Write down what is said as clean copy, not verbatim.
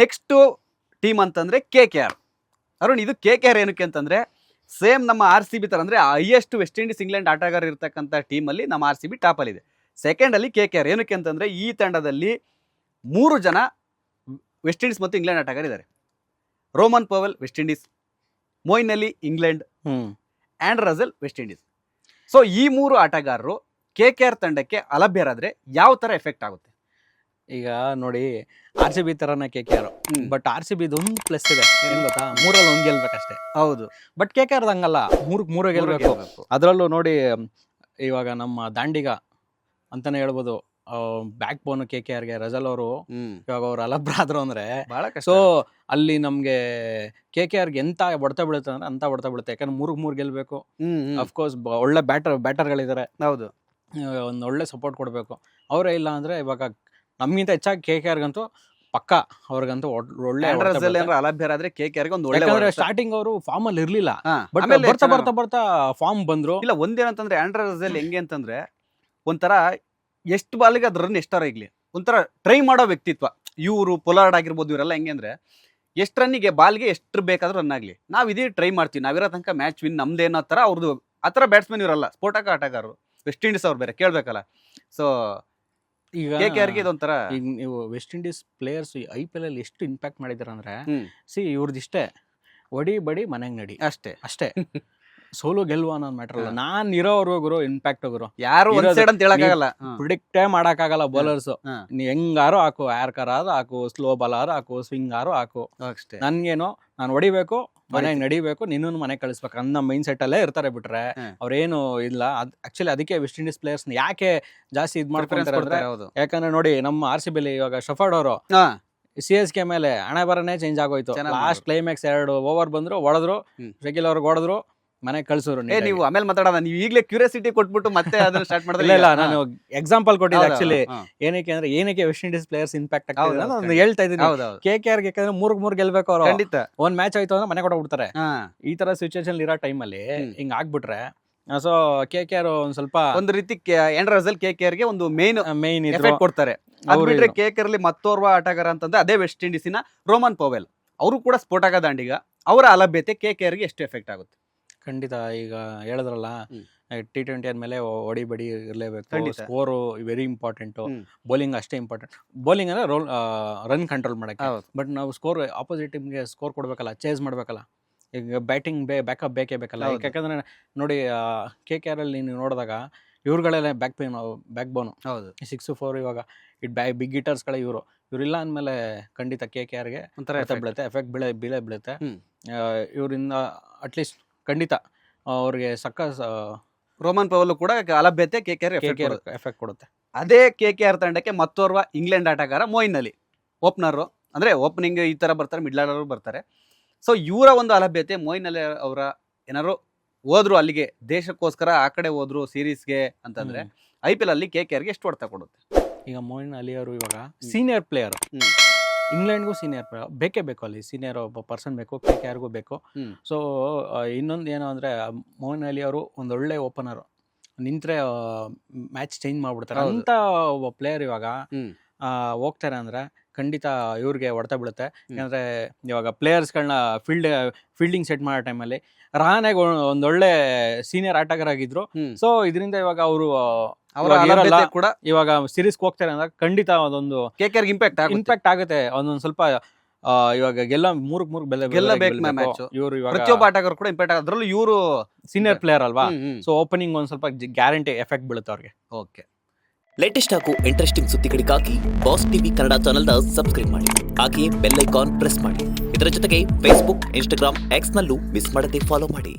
Next team ಅಂತಂದರೆ KKR. Arun, ಇದು KKR ಏನಕ್ಕೆ ಅಂತಂದರೆ ಸೇಮ್ ನಮ್ಮ RCB ಥರ, ಅಂದರೆ ಹೈಯೆಸ್ಟ್ ವೆಸ್ಟ್ ಇಂಡೀಸ್ ಇಂಗ್ಲೆಂಡ್ ಆಟಗಾರ ಇರ್ತಕ್ಕಂಥ ಟೀಮಲ್ಲಿ ನಮ್ಮ RCB ಟಾಪಲ್ಲಿದೆ. ಸೆಕೆಂಡಲ್ಲಿ KKR. ಏನಕ್ಕೆ ಅಂತಂದರೆ ಈ ತಂಡದಲ್ಲಿ 3 ಜನ ವೆಸ್ಟ್ ಇಂಡೀಸ್ ಮತ್ತು ಇಂಗ್ಲೆಂಡ್ ಆಟಗಾರ ಇದ್ದಾರೆ. Rovman Powell West Indies, Moeen Ali England, Andre Russell West Indies. So ಈ 3 ಆಟಗಾರರು KKR ತಂಡಕ್ಕೆ ಅಲಭ್ಯರಾದರೆ ಯಾವ ಥರ ಎಫೆಕ್ಟ್ ಆಗುತ್ತೆ? ಈಗ ನೋಡಿ, RCB ಥರನೇ KKR, ಬಟ್ RCB ಒಂದು ಪ್ಲಸ್ ಇದೆ, ಏನು ಗೊತ್ತಾ, 3ರಲ್ಲಿ 1 ಗೆಲ್ಬೇಕಷ್ಟೇ. ಹೌದು. ಬಟ್ KKR ಹಂಗಲ್ಲ, 3 ಗೆಲ್ಬೇಕು. ಅದರಲ್ಲೂ ನೋಡಿ, ಇವಾಗ ನಮ್ಮ ದಾಂಡಿಗ ಅಂತಾನೆ ಹೇಳ್ಬೋದು, ಬ್ಯಾಕ್ ಬೋನ್ KKRಗೆ ರಜಲ್ ಅವರು. ಇವಾಗ ಅವ್ರು ಅಲಭ್ರಾದ್ರು ಅಂದ್ರೆ ಬಹಳ ಸೊ ಅಲ್ಲಿ ನಮ್ಗೆ KKRಗೆ ಎಂತ ಹೊಡೆತ ಬೀಳುತ್ತೆ ಅಂದ್ರೆ ಅಂತ ಹೊಡೆತ ಬೀಳುತ್ತೆ. ಯಾಕಂದ್ರೆ 3 ಗೆಲ್ಬೇಕು. ಅಫ್ಕೋರ್ಸ್ ಒಳ್ಳೆ ಬ್ಯಾಟರ್ಗಳಿದ್ದಾರೆ, ಹೌದು, ಒಂದು ಒಳ್ಳೆ ಸಪೋರ್ಟ್ ಕೊಡಬೇಕು. ಅವರೇ ಇಲ್ಲ ಅಂದ್ರೆ ಇವಾಗ ನಮ್ಗಿಂತ ಹೆಚ್ಚಾಗಿ KKRಗಂತೂ ಪಕ್ಕ, ಅವ್ರಿಗಂತೂ ಒಳ್ಳೆ ಅಲಭ್ಯರಾದ್ರೆ KKRಗೆ ಒಂದು ಒಳ್ಳೆ. ಯಾಕಂದ್ರೆ ಸ್ಟಾರ್ಟಿಂಗ್ ಅವರು ಫಾರ್ಮ್ ಅಲ್ಲಿ ಇರ್ಲಿಲ್ಲ, ಬಟ್ ಬರ್ತಾ ಫಾರ್ಮ್ ಬಂದ್ರು. ಇಲ್ಲ, ಒಂದೇನಂತಂದ್ರೆ ಆಂಡ್ರೆ ರಸೆಲ್ ಹೆಂಗೆ ಅಂತಂದ್ರೆ ಒಂಥರ ಎಷ್ಟು ಬಾಲಿಗೆ ಅದ್ರ ರನ್ ಎಷ್ಟಾರ ಇಗ್ಲಿ ಒಂಥರ ಟ್ರೈ ಮಾಡೋ ವ್ಯಕ್ತಿತ್ವ. ಇವರು ಪೊಲಾರ್ಡ್ ಆಗಿರ್ಬೋದು, ಇವರೆಲ್ಲ ಹೆಂಗೆ ಅಂದ್ರೆ ಎಷ್ಟು ರನ್ನಿಗೆ ಬಾಲ್ಗೆ ಎಷ್ಟು ಬೇಕಾದ್ರೂ ರನ್ ಆಗಲಿ, ನಾವು ಇದೇ ಟ್ರೈ ಮಾಡ್ತೀವಿ, ನಾವಿರೋ ತನಕ ಮ್ಯಾಚ್ ವಿನ್ ನಮ್ದೇನೋ ಥರ ಅವ್ರದ್ದು ಆ ಥರ ಬ್ಯಾಟ್ಸ್ಮನ್ ಇವರಲ್ಲ, ಸ್ಫೋಟಕ ಆಟಗಾರರು. ವೆಸ್ಟ್ ಇಂಡೀಸ್ ಅವ್ರು ಬೇರೆ ಕೇಳಬೇಕಲ್ಲ. ಸೊ ಈಗ KKRಗೆ ಇದೊಂಥರ. ಈಗ ನೀವು ವೆಸ್ಟ್ ಇಂಡೀಸ್ ಪ್ಲೇಯರ್ಸ್ IPL ಅಲ್ಲಿ ಎಷ್ಟು ಇಂಪ್ಯಾಕ್ಟ್ ಮಾಡಿದಾರೆ ಅಂದ್ರೆ, ಇವ್ರದ್ದು ಇಷ್ಟೇ, ಒಡಿ ಬಡಿ ಮನೆಗೆ ನಡಿ ಅಷ್ಟೇ. ಸೋಲು ಗೆಲ್ವ ಅನ್ನೋದು ಮ್ಯಾಟರ್ ಅಲ್ಲ. ನಾನ್ ಇರೋವರೆಗೂ ಇಂಪ್ಯಾಕ್ಟ್ ಹೋಗ್ರು, ಯಾರು ಅಂತ ಹೇಳಕ್ಕಾಗಲ್ಲ, ಪ್ರಿಡಿಕ್ಟೇ ಮಾಡಕ್ಕಾಗಲ್ಲ. ಬೌಲರ್ಸ್ ನೀ ಹೆಂಗಾರು ಹಾಕು, ಯಾರ್ಕಾರು ಹಾಕು, ಸ್ಲೋ ಬಾಲಾರು ಹಾಕು, ಸ್ವಿಂಗಾರು ಹಾಕು, ನನ್ಗೇನೋ ನಾನು ಹೊಡಿಬೇಕು, ಮನೆಗೆ ನಡಿಬೇಕು, ನಿನ್ನೂ ಮನೆಗೆ ಕಳಿಸ್ಬೇಕು ಅನ್ನೋ ಮೈಂಡ್ ಸೆಟ್ ಅಲ್ಲೇ ಇರ್ತಾರೆ. ಬಿಟ್ರೆ ಅವ್ರೇನು ಇಲ್ಲ. ಆಕ್ಚುಲಿ ಅದಕ್ಕೆ ವೆಸ್ಟ್ ಇಂಡೀಸ್ ಪ್ಲೇಯರ್ಸ್ ಯಾಕೆ ಜಾಸ್ತಿ ಇದ್ ಮಾಡ್ಕೊಂತಾರೆ, ಯಾಕಂದ್ರೆ ನೋಡಿ ನಮ್ಮ RCB ಇವಾಗ ಶಫರ್ಡ್ ಅವರು CSK ಮೇಲೆ ಹಣೆ ಬರನೇ ಚೇಂಜ್ ಆಗೋಯ್ತು. ಲಾಸ್ಟ್ ಕ್ಲೈಮ್ಯಾಕ್ಸ್ 2 ಓವರ್ ಬಂದ್ರು, ಹೊಡೆದ್ರು, ಶಕೀಲ್ ಅವ್ರಿಗೆ ಹೊಡೆದ್ರು, ಮನೆಗೆ ಕಳ್ಸೋರು. ನೀವು ಆಮೇಲೆ ಮಾತಾಡೋಣ, ನೀವು ಈಗಲೇ ಕ್ಯೂರಿಯಾಸಿಟಿ ಕೊಟ್ಬಿಟ್ಟು ಮತ್ತೆ ಅದನ್ನ ಸ್ಟಾರ್ಟ್ ಮಾಡಿದ್ರೆ. ಇಲ್ಲ, ನಾನು ಎಕ್ಸಾಂಪಲ್ ಕೊಟ್ಟಿದ್ದೆ ಆಕ್ಚುಲಿ. ಏನಕ್ಕೆ ವೆಸ್ಟ್ ಇಂಡೀಸ್ ಪ್ಲೇಯರ್ಸ್ ಇಂಪ್ಯಾಕ್ಟ್ ಆಗ್ತದೆ ನಾನು ಹೇಳ್ತಾ ಇದ್ದೀನಿ. KKRಗೆ ಯಾಕಂದ್ರೆ 3 ಗೆಲ್ಬೇಕು ಅವರು, ಖಂಡಿತ ಒಂದ್ ಮ್ಯಾಚ್ ಆಯ್ತು ಅಂದ್ರೆ ಮನೆ ಕೊಟ್ಬಿಡ್ತಾರೆ. ಈ ತರ ಸಿಚುವೇಶನ್ ಇರೋ ಟೈಮಲ್ಲಿ ಹಿಂಗ್ ಆಗ್ಬಿಟ್ರೆ, ಸೊ KKR ಒಂದ್ ಸ್ವಲ್ಪ ಒಂದು ರೀತಿ ಆಂಡ್ರೆ ರಸೆಲ್ KKRಗೆ ಒಂದು ಮೇನ್ ಎಫೆಕ್ಟ್ ಕೊಡ್ತಾರೆ. ಅವ್ರು KKR ಅಲ್ಲಿ ಮತ್ತೋರ್ವ ಆಟಗಾರ ಅಂತಂದ್ರೆ ಅದೇ ವೆಸ್ಟ್ ಇಂಡೀಸಿನ ರೋಮನ್ ಪವೆಲ್. ಅವರು ಕೂಡ ಸ್ಫೋಟಕ ದಾಂಡಿಗ. ಅವರ ಅಲಭ್ಯತೆ KKRಗೆ ಎಷ್ಟು ಎಫೆಕ್ಟ್ ಆಗುತ್ತೆ? ಖಂಡಿತ. ಈಗ ಹೇಳಿದ್ರಲ್ಲ, T20 ಅಂದ್ಮೇಲೆ ಒಡಿ ಬಡಿ ಇರಲೇಬೇಕು, ಸ್ಕೋರು ವೆರಿ ಇಂಪಾರ್ಟೆಂಟ್, ಬೌಲಿಂಗ್ ಅಷ್ಟೇ ಇಂಪಾರ್ಟೆಂಟ್. ಬೌಲಿಂಗ್ ಅಂದ್ರೆ ರನ್ ಕಂಟ್ರೋಲ್ ಮಾಡಕ್ಕೆ, ಬಟ್ ನಾವು ಸ್ಕೋರ್ ಆಪೋಸಿಟ್ ಟೀಮ್ಗೆ ಸ್ಕೋರ್ ಕೊಡ್ಬೇಕಲ್ಲ, ಚೇಸ್ ಮಾಡ್ಬೇಕಲ್ಲ. ಈಗ ಬ್ಯಾಟಿಂಗ್ ಬ್ಯಾಕಪ್ ಬೇಕೇ ಬೇಕಲ್ಲ. ಯಾಕಂದ್ರೆ ನೋಡಿ, KKR ಅಲ್ಲಿ ನೀವು ನೋಡಿದಾಗ ಇವ್ರುಗಳೆಲ್ಲ ಬ್ಯಾಕ್ ಬೋನು, 6-4 ಇವಾಗ ಬಿಗ್ ಹಿಟರ್ಸ್ಗಳೇ ಇವರಿಲ್ಲ ಅಂದಮೇಲೆ ಖಂಡಿತ KKRಗೆ ಬೀಳುತ್ತೆ, ಎಫೆಕ್ಟ್ ಬೀಳುತ್ತೆ. ಇವರಿಂದ ಅಟ್ಲೀಸ್ಟ್ ಖಂಡಿತ ಅವ್ರಿಗೆ ರೋಮನ್ ಪವೆಲ್ ಕೂಡ ಅಲಭ್ಯತೆ KKR ಎಫೆಕ್ಟ್ ಕೊಡುತ್ತೆ. ಅದೇ KKR ತಂಡಕ್ಕೆ ಮತ್ತೋರ್ವ ಇಂಗ್ಲೆಂಡ್ ಆಟಗಾರ ಮೊಯಿನ್ ಅಲಿ, ಓಪನರು. ಅಂದ್ರೆ ಓಪನಿಂಗ್ ಈ ತರ ಬರ್ತಾರೆ, ಮಿಡ್ಲ್ ಆರ್ಡರ್ ಬರ್ತಾರೆ. ಸೊ ಇವರ ಒಂದು ಅಲಭ್ಯತೆ, ಮೊಯಿನ್ ಅಲಿ ಅವರ ಏನಾರು ಹೋದ್ರು ಅಲ್ಲಿಗೆ ದೇಶಕ್ಕೋಸ್ಕರ, ಆ ಕಡೆ ಹೋದ್ರು ಸೀರೀಸ್ಗೆ ಅಂತಂದ್ರೆ IPL ಅಲ್ಲಿ KKRಗೆ ಎಷ್ಟು ಹೊಡೆತ ಕೊಡುತ್ತೆ? ಈಗ ಮೊಯಿನ್ ಅಲಿ ಅವರು ಇವಾಗ ಸೀನಿಯರ್ ಪ್ಲೇಯರ್, ಇಂಗ್ಲೆಂಡ್ಗೂ ಸೀನಿಯರ್ ಪ್ಲೇಯರ್ ಬೇಕೇ ಬೇಕು, ಅಲ್ಲಿ ಸೀನಿಯರ್ ಒಬ್ಬ ಪರ್ಸನ್ ಬೇಕು, KKRಗೂ ಬೇಕು. ಸೊ ಇನ್ನೊಂದು ಏನು ಅಂದರೆ, ಮೊಯಿನ್ ಅಲಿ ಅವರು ಒಂದೊಳ್ಳೆ ಓಪನರು, ನಿಂತರೆ ಮ್ಯಾಚ್ ಚೇಂಜ್ ಮಾಡ್ಬಿಡ್ತಾರೆ ಅಂತ ಒಬ್ಬ ಪ್ಲೇಯರ್ ಇವಾಗ ಹೋಗ್ತಾರೆ ಅಂದರೆ ಖಂಡಿತ ಇವ್ರಿಗೆ ಹೊಡೆತ ಬೀಳುತ್ತೆ. ಯಾಕಂದರೆ ಇವಾಗ ಪ್ಲೇಯರ್ಸ್ಗಳನ್ನ ಫೀಲ್ಡಿಂಗ್ ಸೆಟ್ ಮಾಡೋ ಟೈಮಲ್ಲಿ ರಹಾನೆಗೆ ಒಂದೊಳ್ಳೆ ಸೀನಿಯರ್ ಆಟಗಾರ ಆಗಿದ್ರು. ಸೊ ಇದರಿಂದ ಇವಾಗ ಅವರು ಕೂಡ ಇವಾಗ ಸೀರೀಸ್ಗೆ ಹೋಗ್ತಾರೆ ಅಂದ್ರೆ ಖಂಡಿತ ಅದೊಂದು KKRಗೆ ಇಂಪ್ಯಾಕ್ಟ್ ಆಗುತ್ತೆ. ಒಂದೊಂದು ಸ್ವಲ್ಪ ಇವಾಗ ಮೂರಕ್ಕೆ ಗೆಲ್ಲಬೇಕು. ಇವರು ಪ್ರತಿಯೊಬ್ಬ ಆಟಗಾರ ಕೂಡ ಇಂಪ್ಯಾಕ್ಟ್ ಆಗುತ್ತೆ. ಅದರಲ್ಲೂ ಇವರು ಸೀನಿಯರ್ ಪ್ಲೇಯರ್ ಅಲ್ವಾ, ಸೊ ಓಪನಿಂಗ್ ಒಂದ್ ಸ್ವಲ್ಪ ಗ್ಯಾರಂಟಿ ಎಫೆಕ್ಟ್ ಬೀಳುತ್ತೆ ಅವ್ರಿಗೆ. ಓಕೆ, ಲೇಟೆಸ್ಟ್ ಹಾಗೂ ಇಂಟ್ರೆಸ್ಟಿಂಗ್ ಸುದ್ದಿಗಳಿಗಾಗಿ ಬಾಸ್ ಟಿವಿ ಕನ್ನಡ ಚಾನೆಲ್ನ ಸಬ್ಸ್ಕ್ರೈಬ್ ಮಾಡಿ, ಹಾಗೆಯೇ ಬೆಲ್ ಐಕಾನ್ ಪ್ರೆಸ್ ಮಾಡಿ. ಇದರ ಜೊತೆಗೆ ಫೇಸ್ಬುಕ್, ಇನ್ಸ್ಟಾಗ್ರಾಮ್, ಎಕ್ಸ್ ನಲ್ಲೂ ಮಿಸ್ ಮಾಡದೆ ಫಾಲೋ ಮಾಡಿ.